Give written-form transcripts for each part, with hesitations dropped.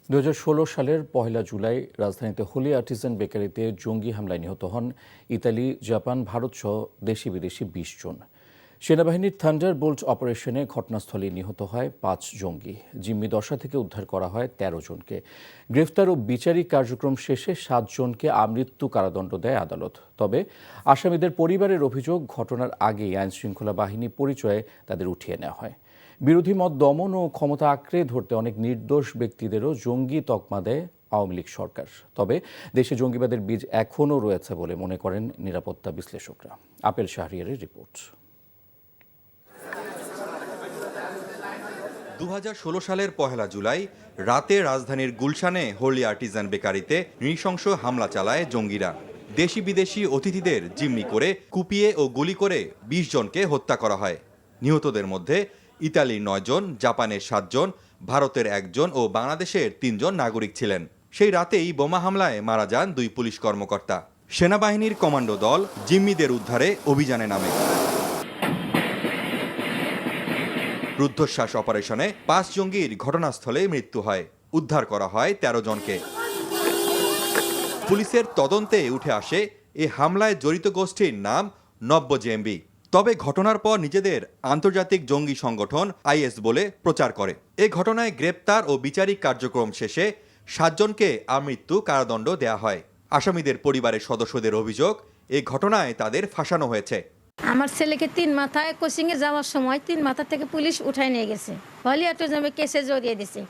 2016 সালের 1 জুলাই রাজধানীতে Holey Artisan বেকারিতে জঙ্গি হামলায় নিহত হন ইতালি, জাপান, ভারতসহ দেশি বিদেশি 20 জন। সেনাবাহিনীর থান্ডারবোল্ট অপারেশনে ঘটনাস্থলে নিহত হয় 5 জঙ্গি। জিম্মি দশা থেকে উদ্ধার করা হয় 13 জনকে। গ্রেফতার ও বিচারিক কার্যক্রম শেষে 7 জনকে আমৃত্যু কারাদণ্ড দেয় আদালত। তবে আসামিদের পরিবারের অভিযোগ, ঘটনার আগেই আইনশৃঙ্খলা বাহিনী পরিচয়ে তাদের উঠিয়ে নেওয়া হয়। বিরোধী মত দমন ও ক্ষমতা আঁকড়ে ধরতে অনেক নির্দোষ ব্যক্তিদেরও জঙ্গি তকমা দেয় আওয়ামী লীগ সরকার। তবে দেশে জঙ্গিবাদের বীজ এখনও রয়েছে বলে মনে করেন নিরাপত্তা বিশ্লেষকরা। Apple শাহরিয়ারের report. 2016 সালের 1 জুলাই রাতে রাজধানীর গুলশানে হোলি আর্টিজান বেকারিতে নৃশংস হামলা চালায় জঙ্গিরা। দেশি বিদেশি অতিথিদের জিম্মি করে কুপিয়ে ও গুলি করে 20 জনকে হত্যা করা হয়। নিহতদের মধ্যে ইতালির 9 জন, জাপানের 7 জন, ভারতের 1 জন ও বাংলাদেশের 3 জন নাগরিক ছিলেন। সেই রাতেই বোমা হামলায় মারা যান 2 পুলিশ কর্মকর্তা। সেনাবাহিনীর কমান্ডো দল জিম্মিদের উদ্ধারে অভিযানে নামে। রুদ্ধশ্বাস অপারেশনে 5 জঙ্গির ঘটনাস্থলে মৃত্যু হয়। উদ্ধার করা হয় 13 জনকে। পুলিশের তদন্তে উঠে আসে এই হামলায় জড়িত গোষ্ঠীর নাম নব্য জেএমবি। তবে ঘটনার পর নিজেদের আন্তর্জাতিক জঙ্গি সংগঠন আইএস বলে প্রচার করে। এ ঘটনায় গ্রেপ্তার ও বিচারিক কার্যক্রম শেষে 7 জনকে আমৃত্যু কারাদণ্ড দেয়া হয়। আসামিদের পরিবারের সদস্যদের অভিযোগ, এই ঘটনায় তাদের ফাঁসানো হয়েছে। আমার ছেলেকে 3 মাথায় কোচিংয়ে যাওয়ার সময় 3 মাথা থেকে পুলিশ উঠায় নিয়ে গেছে। হোলি আর্টিজান কেসে জড়িয়ে দিছে।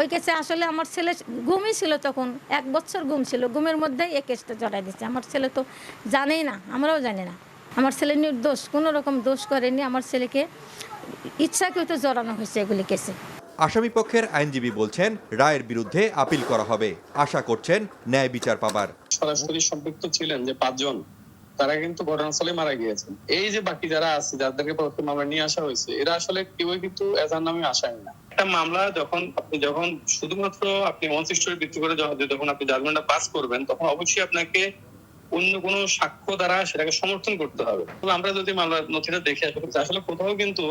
ওই কেসে আসলে আমার ছেলে ঘুমই ছিল, তখন 1 বছর ঘুম ছিল। ঘুমের মধ্যে এই কেসটা জড়াই দিচ্ছে। আমার ছেলে তো জানেই না, আমরাও জানি না। আমার ছেলে নির্দোষ, কোনো রকম দোষ করেনি। আমার ছেলেকে ইচ্ছাকৃত জড়ানো হয়েছে এগুলি কেসে। আসামি পক্ষের আইনজীবী বলছেন, রায়ের বিরুদ্ধে আপিল করা হবে। আশা করছেন ন্যায় বিচার পাবার। সরাসরি সম্পৃক্ত ছিলেন যে 5 জন, তারা কিন্তু ঘটনাস্থলে মারা গিয়েছেন। এই যে বাকি যারা আছে, যাদেরকে প্রথম মামলা নিয়ে আসা হয়েছে, এরা আসলে কেউই কিন্তু এজার নামে আসামি না। একটা মামলা যখন শুধুমাত্র আপনি অনসিস্টের ভিত্তি করে যখন আপনি জাজমেন্টটা পাস করবেন, তখন অবশ্যই আপনাকে অন্য কোনো সাক্ষ্য দ্বারা সেটাকে সমর্থন করতে হবে। আমরা যদি মামলার নথিটা দেখে আসলে কোথাও কিন্তু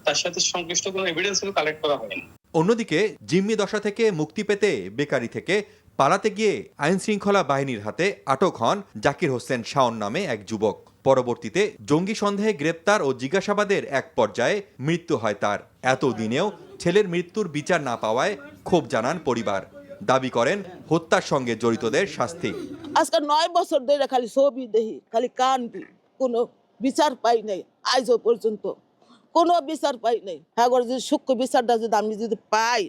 তার সাথে সংশ্লিষ্ট কোনো এভিডেন্স কিন্তু কালেক্ট করা হয়নি। অন্যদিকে জিম্মি দশা থেকে মুক্তি পেতে বেকারি থেকে পালাতে গিয়ে আইন শৃঙ্খলা বাহিনীর হাতে আটক হন জাকির হোসেন শাওন নামে এক যুবক। পরবর্তীতে জঙ্গি সন্দেহে গ্রেপ্তার ও জিজ্ঞাসাবাদের এক পর্যায়ে মৃত্যু হয় তার। এতদিনেও ছেলের মৃত্যুর বিচার না পাওয়ায় ক্ষোভ জানান পরিবার। দাবি করেন হত্যার সঙ্গে জড়িতদের শাস্তি। আজকে 9 বছর ধরে খালি ছবি দেখি, খালি কান্দি, কোনো বিচার পাই নাই। আজও পর্যন্ত কোনো বিচার পাই নাই। হ্যাঁ, যদি সূক্ষ্ম বিচারটা আমি যদি পাই,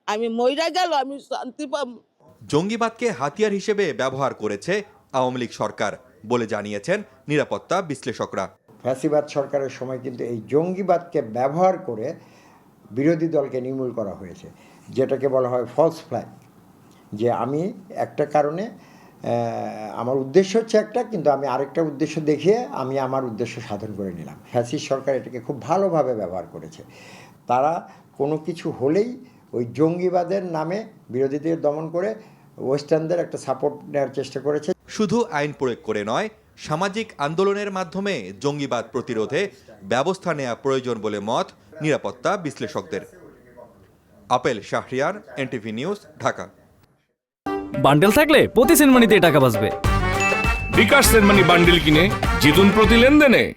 আমি মইরা গেল, আমি শান্তি পাব। জঙ্গিবাদকে হাতিয়ার হিসেবে ব্যবহার করেছে আওয়ামী লীগ সরকার বলে জানিয়েছেন নিরাপত্তা বিশ্লেষকরা। ফ্যাসিবাদ সরকারের সময় কিন্তু এই জঙ্গিবাদকে ব্যবহার করে বিরোধী দলকে নির্মূল করা হয়েছে, যেটাকে বলা হয় ফলস ফ্ল্যাগ। যে আমি একটা কারণে আমার উদ্দেশ্য হচ্ছে একটা, কিন্তু আমি আরেকটা উদ্দেশ্য দেখিয়ে আমি আমার উদ্দেশ্য সাধন করে নিলাম। ফ্যাসিস্ট সরকার এটাকে খুব ভালোভাবে ব্যবহার করেছে। তারা কোনো কিছু হলেই ওই জঙ্গিবাদের নামে বিরোধীদের দমন করে ওয়েস্টার্নদের একটা সাপোর্ট নেওয়ার চেষ্টা করেছে। শুধু আইন প্রয়োগ করে নয়, সামাজিক আন্দোলনের মাধ্যমে জঙ্গিবাদ প্রতিরোধে ব্যবস্থা নেওয়া প্রয়োজন বলে মত নিরাপত্তা বিশ্লেষকদের। Apple Shahriar, NTV news, Dhaka. Bundle থাকলে প্রতি সেনমানিতে টাকা বাঁচবে। বিকাশ সেনমানি বান্ডেল কিনে জিতুন প্রতি লেনদেনে।